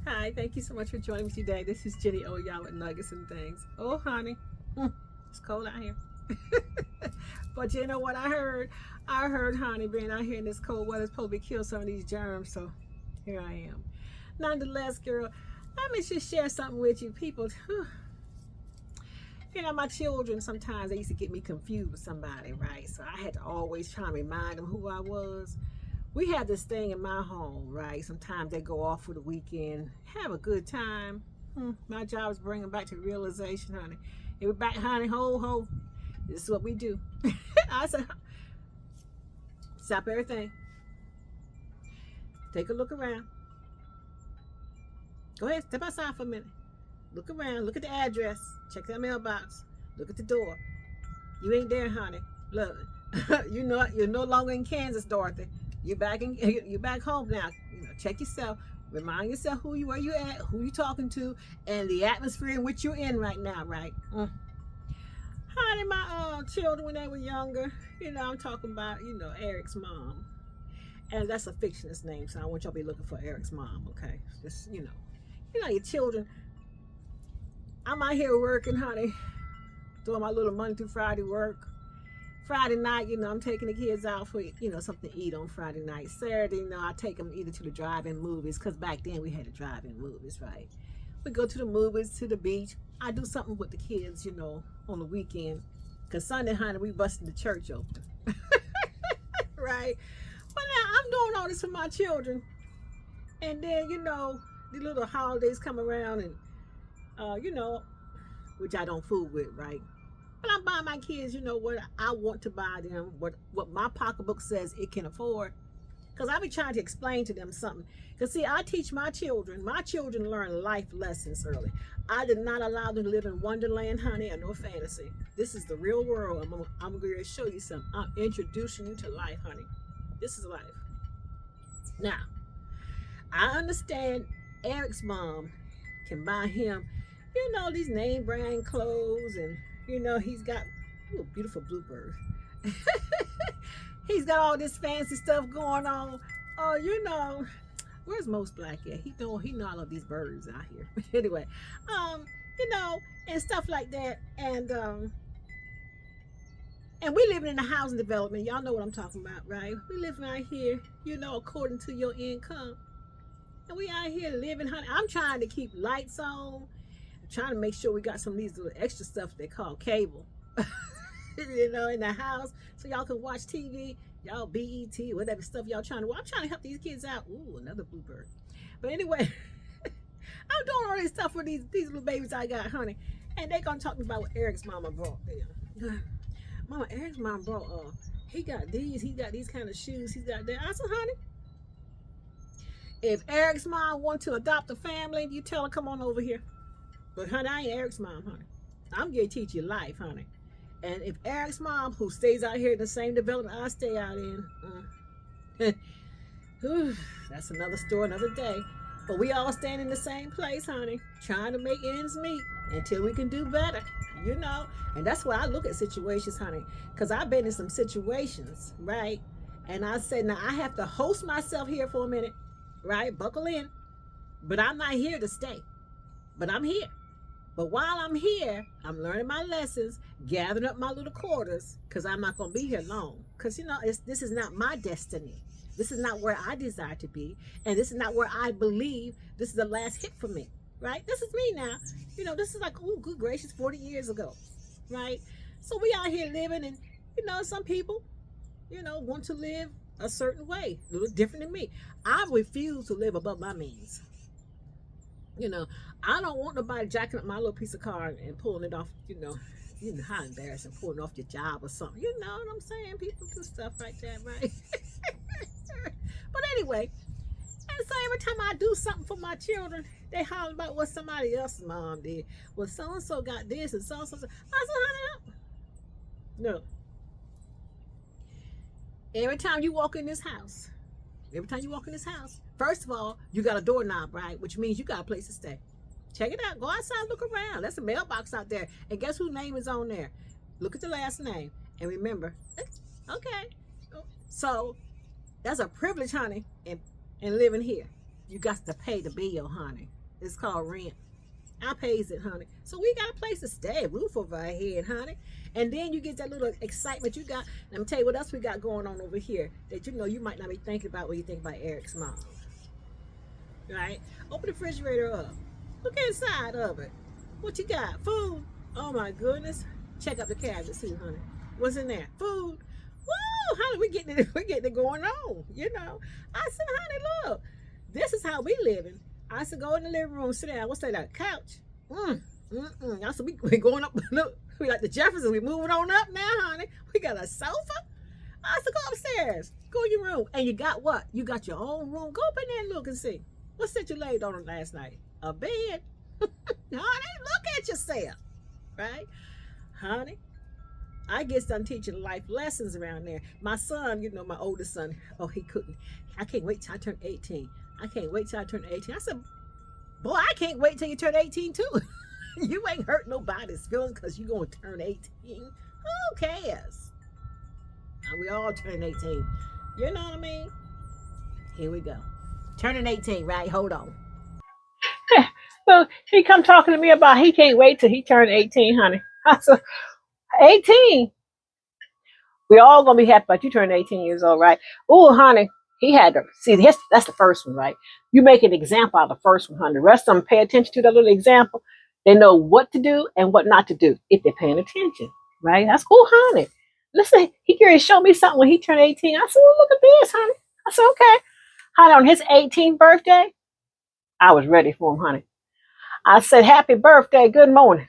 Hi, thank you so much for joining me today. This is Jenny O, y'all with Nuggets and Things. Oh, honey, it's cold out here. But you know what I heard? I heard, honey, being out here in this cold weather is supposed to kill some of these germs. So here I am. Nonetheless, girl, let me just share something with you. People, my children sometimes they used to get me confused with somebody, right? So I had to always try to remind them who I was. We have this thing in my home, right? Sometimes they go off for the weekend, have a good time. My job is bringing them back to realization, honey. Every back, honey, ho, ho. This is what we do. I said, stop everything. Take a look around. Go ahead, step outside for a minute. Look around. Look at the address. Check that mailbox. Look at the door. You ain't there, honey. Look, you're no longer in Kansas, Dorothy. You're back home now. Check yourself. Remind yourself where you at, who you talking to, and the atmosphere in which you're in right now, right? Honey, my children when they were younger, I'm talking about, Eric's mom. And that's a fictitious name, so I want y'all to be looking for Eric's mom, okay? Just, your children. I'm out here working, honey, doing my little Monday through Friday work. Friday night, I'm taking the kids out for, something to eat on Friday night. Saturday, I take them either to the drive-in movies, because back then we had the drive-in movies, right? We go to the movies, to the beach. I do something with the kids, on the weekend. Because Sunday, honey, we busted the church open. Right? But now I'm doing all this for my children. And then, the little holidays come around and, which I don't fool with, right? But I'm buying my kids, what I want to buy them, what my pocketbook says it can afford. Because I be trying to explain to them something. Because see, I teach my children learn life lessons early. I did not allow them to live in Wonderland, honey, or no fantasy. This is the real world. I'm going to show you something. I'm introducing you to life, honey. This is life. Now, I understand Eric's mom can buy him, these name brand clothes, and he's got beautiful bluebird. He's got all this fancy stuff going on. Oh, where's Most Black at? He know all of these birds out here. Anyway, um, and stuff like that. And we living in a housing development. Y'all know what I'm talking about, right? We living out here, according to your income. And we out here living, honey. I'm trying to keep lights on. I'm trying to make sure we got some of these little extra stuff they call cable. In the house, so y'all can watch TV, y'all BET, whatever stuff y'all trying to watch. I'm trying to help these kids out. Ooh, another bluebird. But anyway, I'm doing all this stuff for these little babies I got, honey. And they gonna talk about what Eric's mama brought them. Mama, Eric's mom brought he got these kind of shoes, he's got that. I said, honey, if Eric's mom want to adopt a family, you tell her come on over here. But honey, I ain't Eric's mom, honey. I'm gonna teach you life, honey. And if Eric's mom, who stays out here in the same development I stay out in, that's another story, another day. But we all stand in the same place, honey, trying to make ends meet until we can do better, And that's why I look at situations, honey, because I've been in some situations, right? And I said, now I have to host myself here for a minute, right? Buckle in. But I'm not here to stay. But I'm here. But while I'm here, I'm learning my lessons, gathering up my little quarters, because I'm not going to be here long. Because, this is not my destiny. This is not where I desire to be. And this is not where I believe this is the last hit for me, right? This is me now. This is like, oh, good gracious, 40 years ago, right? So we out here living, and, some people, want to live a certain way, a little different than me. I refuse to live above my means. I don't want nobody jacking up my little piece of car and pulling it off, how embarrassing, pulling it off your job or something. You know what I'm saying? People do stuff like that, right? But anyway, and so every time I do something for my children, they holler about what somebody else's mom did. Well, so-and-so got this and so-and-so. I said, honey, no. Every time you walk in this house, first of all, you got a doorknob, right? Which means you got a place to stay. Check it out. Go outside, look around. That's a mailbox out there. And guess whose name is on there? Look at the last name. And remember, okay. So that's a privilege, honey, in living here. You got to pay the bill, honey. It's called rent. I pays it, honey. So we got a place to stay, roof over our head, honey. And then you get that little excitement you got. Let me tell you what else we got going on over here that you know you might not be thinking about when you think about Eric's mom. Right? Open the refrigerator up. Look inside of it. What you got? Food. Oh my goodness. Check up the cabinets too, honey. What's in there? Food. Woo, honey, we're getting it going on. You know. I said, honey, look, this is how we living. I said, go in the living room, sit down. What's that? Couch. I said, we going up. Look, we like the Jeffersons. We moving on up now, honey. We got a sofa. I said, go upstairs. Go in your room. And you got what? You got your own room. Go up in there and look and see. What set you laid on last night? A bed. Honey, look at yourself. Right? Honey, I get done teaching life lessons around there. My son, you know, my oldest son, oh, he couldn't. I can't wait till I turn 18. I can't wait till I turn 18. I said, boy, I can't wait till you turn 18 too. You ain't hurt nobody's feelings because you're going to turn 18. Who cares? And we all turn 18. You know what I mean? Here we go. Turning 18, right? Hold on. So he come talking to me about he can't wait till he turn 18, honey. I said, 18? We all gonna be happy about you turning 18 years old, right? Oh, honey, he had to see. That's the first one, right? You make an example out of the first one, honey. The rest of them pay attention to that little example. They know what to do and what not to do if they're paying attention, right? That's cool, honey. Listen, he can show me something when he turned 18. I said, well, look at this, honey. I said, okay. Honey, on his 18th birthday, I was ready for him, honey. I said, happy birthday, good morning.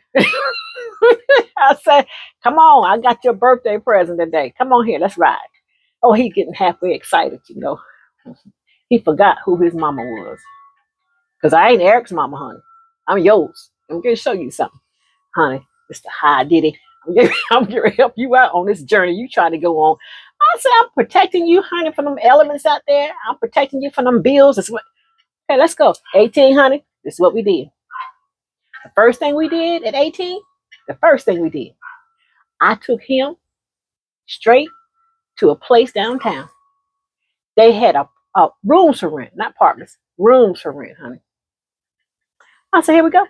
I said, come on, I got your birthday present today. Come on here, let's ride. Oh, he getting halfway excited, you know. He forgot who his mama was. Because I ain't Eric's mama, honey. I'm yours. I'm going to show you something, honey. Mr. Hi Diddy. I'm going to help you out on this journey you trying to go on. I said, I'm protecting you, honey, from them elements out there. I'm protecting you from them bills. Okay, let's go. 18, honey. This is what we did. The first thing we did at 18, I took him straight to a place downtown. They had a rooms for rent, not apartments, rooms for rent, honey. I said, here we go.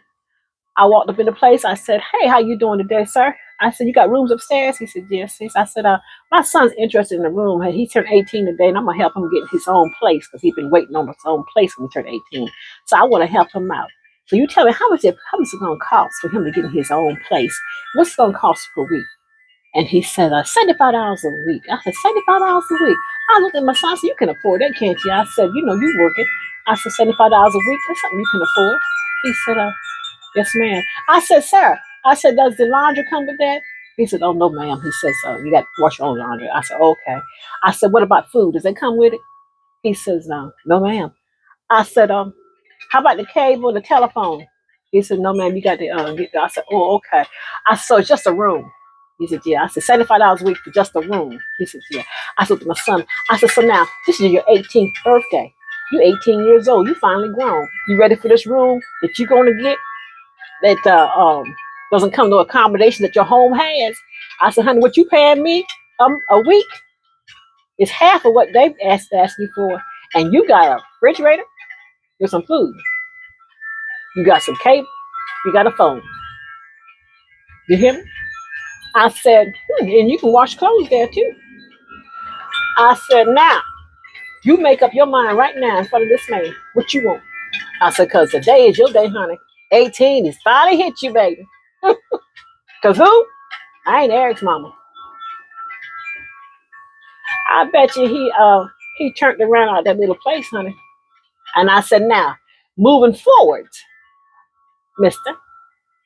I walked up in the place. I said, hey, how you doing today, sir? I said, you got rooms upstairs? He said, yes. I said, my son's interested in the room. He turned 18 today, and I'm going to help him get his own place because he's been waiting on his own place when he turned 18. So I want to help him out. So you tell me, how much is it going to cost for him to get his own place? What's it going to cost per week? And he said, $75 a week. I said, $75 a week. I looked at my son. I said, you can afford that, can't you? I said, you know, you working. I said, $75 a week. That's something you can afford. He said, yes, ma'am. I said, sir. I said, does the laundry come with that? He said, oh, no, ma'am. He says, you got to wash your own laundry. I said, okay. I said, what about food? Does that come with it? He says, no, ma'am. I said, how about the cable, the telephone? He said, no, ma'am, you got to get that. I said, oh, okay. I said, so it's just a room. He said, yeah. I said, $75 a week for just a room. He said, yeah. I said to my son, I said, so now, this is your 18th birthday. You're 18 years old. You finally grown. You ready for this room that you're going to get that doesn't come to accommodation that your home has? I said, honey, what you paying me a week is half of what they've asked me for. And you got a refrigerator with some food. You got some cable. You got a phone. You hear me? I said, and you can wash clothes there too. I said, now, you make up your mind right now in front of this man what you want. I said, because today is your day, honey. 18 is finally hit you, baby. Because who? I ain't Eric's mama. I bet you he turned around out that little place, honey. And I said, now, moving forward, mister,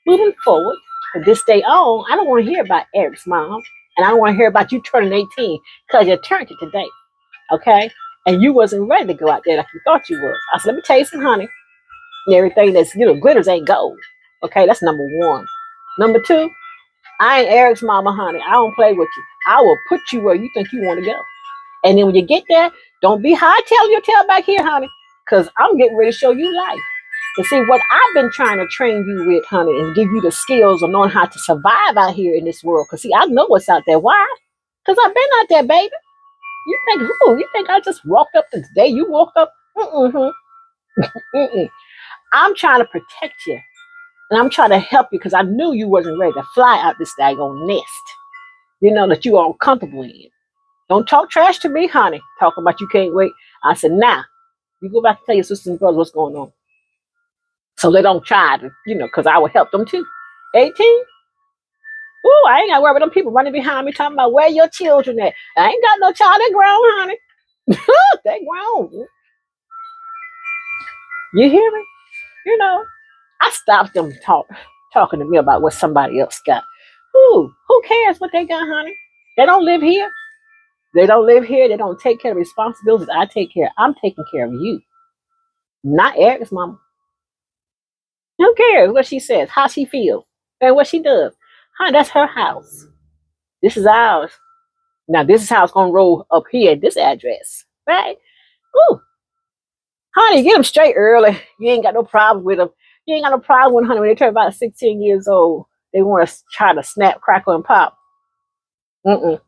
moving forward, from this day on, I don't want to hear about Eric's mom. And I don't want to hear about you turning 18 because you turned it today. Okay? And you wasn't ready to go out there like you thought you was. I said, let me tell you some honey. And everything that's, glitters ain't gold. Okay? That's number one. Number two, I ain't Eric's mama, honey. I don't play with you. I will put you where you think you want to go. And then when you get there, don't be high-tailing your tail back here, honey, because I'm getting ready to show you life. And see, what I've been trying to train you with, honey, and give you the skills of knowing how to survive out here in this world. Because, see, I know what's out there. Why? Because I've been out there, baby. You think I just walked up the day you woke up? Mm-mm. I'm trying to protect you. And I'm trying to help you because I knew you wasn't ready to fly out this daggone nest. That you all comfortable in. Don't talk trash to me, honey. Talking about you can't wait. I said, nah, you go back and tell your sisters and brothers what's going on. So they don't try to, because I will help them too. 18? Ooh, I ain't got to worry about them people running behind me talking about where your children at. I ain't got no child. They grown, honey. They grown. You hear me? I stopped them talking to me about what somebody else got. Who cares what they got, honey? They don't live here. They don't live here. They don't take care of responsibilities I take care of. I'm taking care of you, not Eric's mama. Who cares what she says, how she feels, and what she does? Honey, that's her house. This is ours. Now, this is how it's going to roll up here at this address, right? Ooh, honey, get them straight early. You ain't got no problem with them. You ain't got no problem with honey when they turn about 16 years old. They want to try to snap, crackle, and pop. Mm-mm.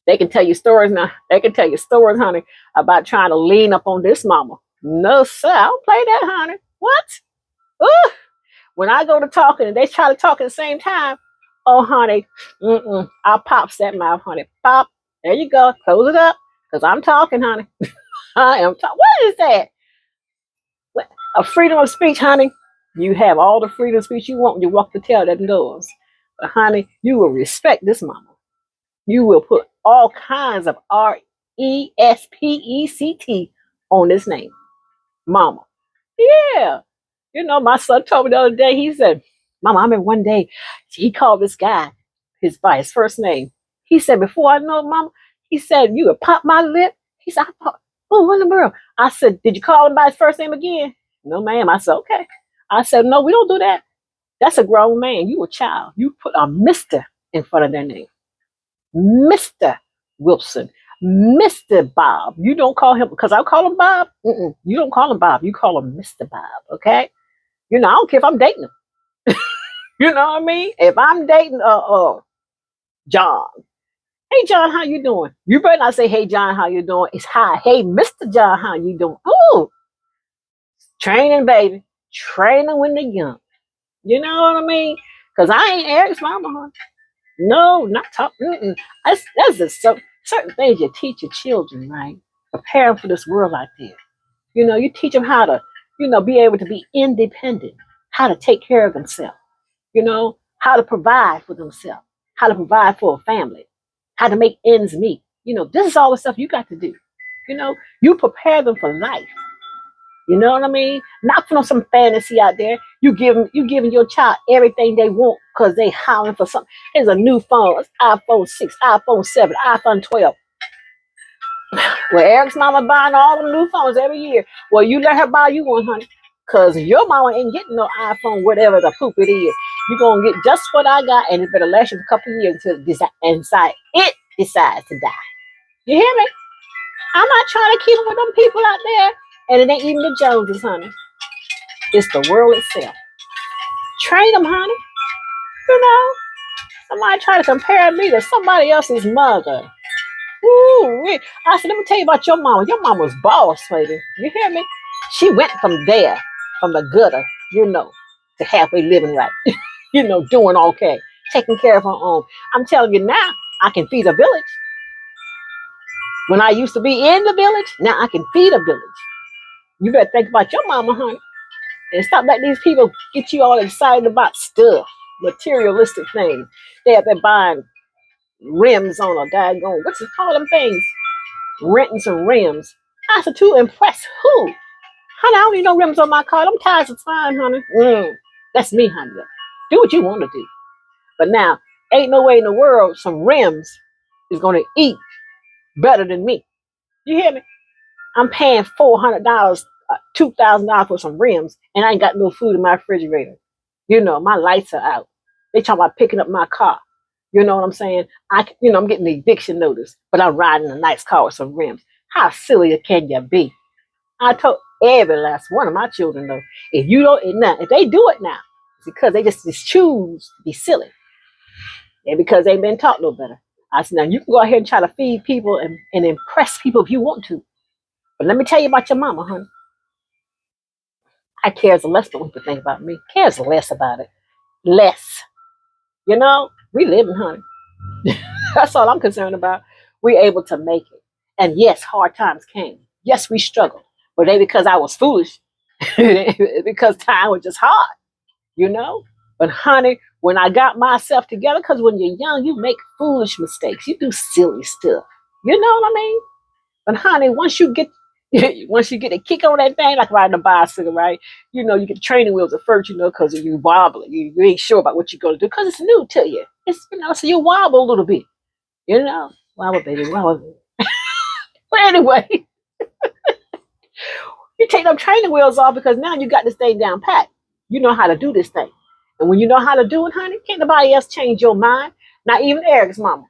They can tell you stories now. They can tell you stories, honey, about trying to lean up on this mama. No, sir, I don't play that, honey. What? Ooh. When I go to talking and they try to talk at the same time, oh, honey, I'll pop that mouth, honey. Pop. There you go. Close it up, because I'm talking, honey. I am talking. What is that? A freedom of speech, honey. You have all the freedom of speech you want when you walk the tail that doors. But, honey, you will respect this mama. You will put all kinds of RESPECT on this name. Mama. Yeah. My son told me the other day, he said, Mama, I remember one day he called this guy by his first name. He said, before I know, Mama, he said, you would pop my lip. He said, oh, what in the world? I said, did you call him by his first name again? No, ma'am. I said, okay. I said, no, we don't do that. That's a grown man. You a child. You put a Mr. in front of their name. Mr. Wilson, Mr. Bob. You don't call him, because I call him Bob. You don't call him Bob. You call him Mr. Bob, okay? I don't care if I'm dating him. You know what I mean? If I'm dating John, hey John, how you doing? You better not say, hey John, how you doing? It's hi, hey Mr. John, how you doing? Ooh, training, baby, training when they're young. You know what I mean? Because I ain't Eric's mama, huh? No, not talk. That's just certain things you teach your children, right? Prepare them for this world out there. You teach them how to, be able to be independent, how to take care of themselves, how to provide for themselves, how to provide for a family, how to make ends meet. This is all the stuff you got to do. You prepare them for life. You know what I mean? Not for some fantasy out there. You giving your child everything they want because they hollering for something. There's a new phone. It's iPhone 6, iPhone 7, iPhone 12. Well, Eric's mama buying all them new phones every year. Well, you let her buy you one, honey. Because your mama ain't getting no iPhone, whatever the poop it is. You're going to get just what I got, and it better last you a couple of years until it decides to die. You hear me? I'm not trying to keep up with them people out there. And it ain't even the Joneses, honey. It's the world itself. Train them, honey. Somebody try to compare me to somebody else's mother. Ooh, I said, let me tell you about your mama. Your mama was boss, baby. You hear me? She went from there, from the gutter, to halfway living right. Doing okay, taking care of her own. I'm telling you now, I can feed a village. When I used to be in the village, now I can feed a village. You better think about your mama, honey. And stop letting these people get you all excited about stuff, materialistic things. They have been buying rims on a daggone, what's it called them things? Renting some rims. I said, to impress who? Honey, I don't need no rims on my car. Them tires are fine, honey. That's me, honey. Do what you want to do. But now, ain't no way in the world some rims is going to eat better than me. You hear me? I'm paying $400, $2,000 for some rims, and I ain't got no food in my refrigerator. My lights are out. They talking about picking up my car. You know what I'm saying? I'm getting the eviction notice, but I'm riding a nice car with some rims. How silly can you be? I told every last one of my children, though, if they do it now, it's because they just choose to be silly. And because they've been taught no better. I said, now you can go ahead and try to feed people and impress people if you want to. But let me tell you about your mama, honey. I cares less what people think about me. Cares less about it. Less. You know, we living, honey. That's all I'm concerned about. We're able to make it. And yes, hard times came. Yes, we struggled. But they because I was foolish. Because time was just hard, you know? But honey, when I got myself together, because when you're young, you make foolish mistakes. You do silly stuff. You know what I mean? But honey, once you get a kick on that thing, like riding a bicycle, right? You know, you get training wheels at first, you know, because you wobble. You ain't sure about what you're going to do because it's new to you. It's, you know, so you wobble a little bit, you know? Wobble, baby, wobble. But anyway, you take them training wheels off because now you got this thing down pat. You know how to do this thing. And when you know how to do it, honey, can't nobody else change your mind. Not even Eric's mama.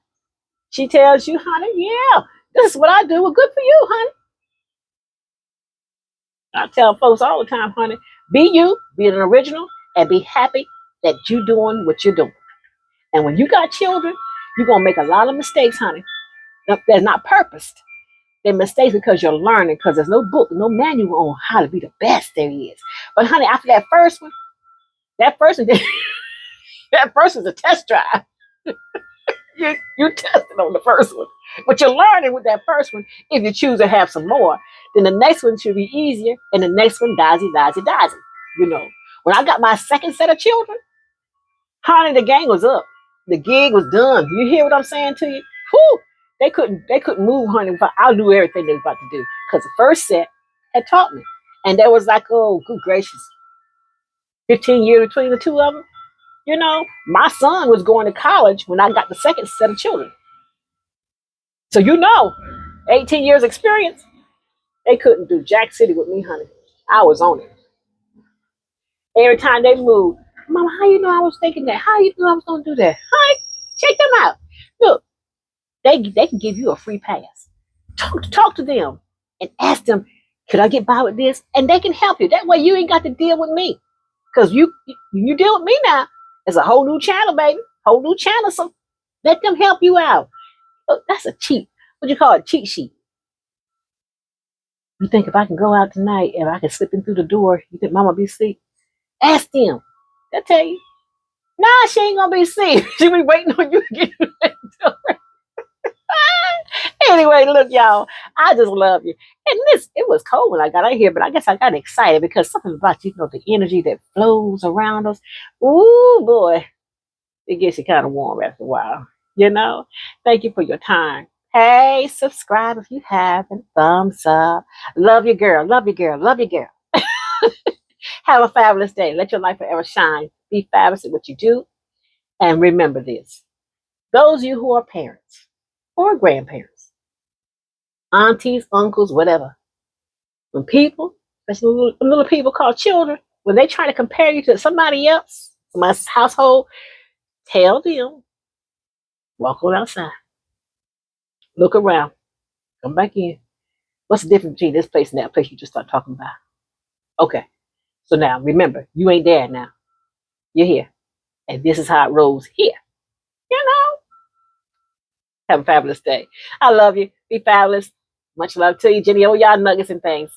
She tells you, honey, yeah, this is what I do. Well, good for you, honey. I tell folks all the time, honey, be you, be an original, and be happy that you're doing what you're doing. And when you got children, you're going to make a lot of mistakes, honey. They're not purposed. They're mistakes because you're learning, because there's no book, no manual on how to be the best there is. But honey, after that first one, that first one, that first was a test drive. You tested on the first one. But you're learning with that first one. If you choose to have some more, then the next one should be easier. And the next one, daisy. You know, when I got my second set of children, honey, the gang was up. The gig was done. You hear what I'm saying to you? Whew! They couldn't move, honey. But I knew everything they was about to do. Because the first set had taught me. And there was like, oh, good gracious, 15 years between the two of them. You know, my son was going to college when I got the second set of children. So you know, 18 years experience, they couldn't do Jack City with me, honey. I was on it. Every time they moved, Mama, how you know I was thinking that? How you know I was gonna do that? Honey, check them out. Look, they can give you a free pass. Talk to them and ask them, could I get by with this? And they can help you. That way you ain't got to deal with me. Because you deal with me now. It's a whole new channel, baby. Whole new channel. So let them help you out. Look, that's a cheat. What you call it? Cheat sheet. You think if I can go out tonight and I can slip in through the door, you think Mama be asleep? Ask them. They'll tell you. Nah, she ain't gonna be asleep. She be waiting on you to get to that door. Anyway, look, y'all, I just love you. And it was cold when I got out here, but I guess I got excited because something about you know the energy that flows around us. Ooh, boy, it gets you kind of warm after a while. You know. Thank you for your time. Hey, subscribe if you haven't. Thumbs up. Love you, girl. Love you, girl. Love you, girl. Have a fabulous day. Let your light forever shine. Be fabulous at what you do. And remember this. Those of you who are parents or grandparents, aunties, uncles, whatever, when people, especially little people called children, when they try to compare you to somebody else, my household, tell them, walk on outside, look around, come back in. What's the difference between this place and that place you just started talking about? Okay. So now remember, you ain't there now. You're here. And this is how it rolls here. You know? Have a fabulous day. I love you. Be fabulous. Much love to you, Jenny. Oh, y'all nuggets and things.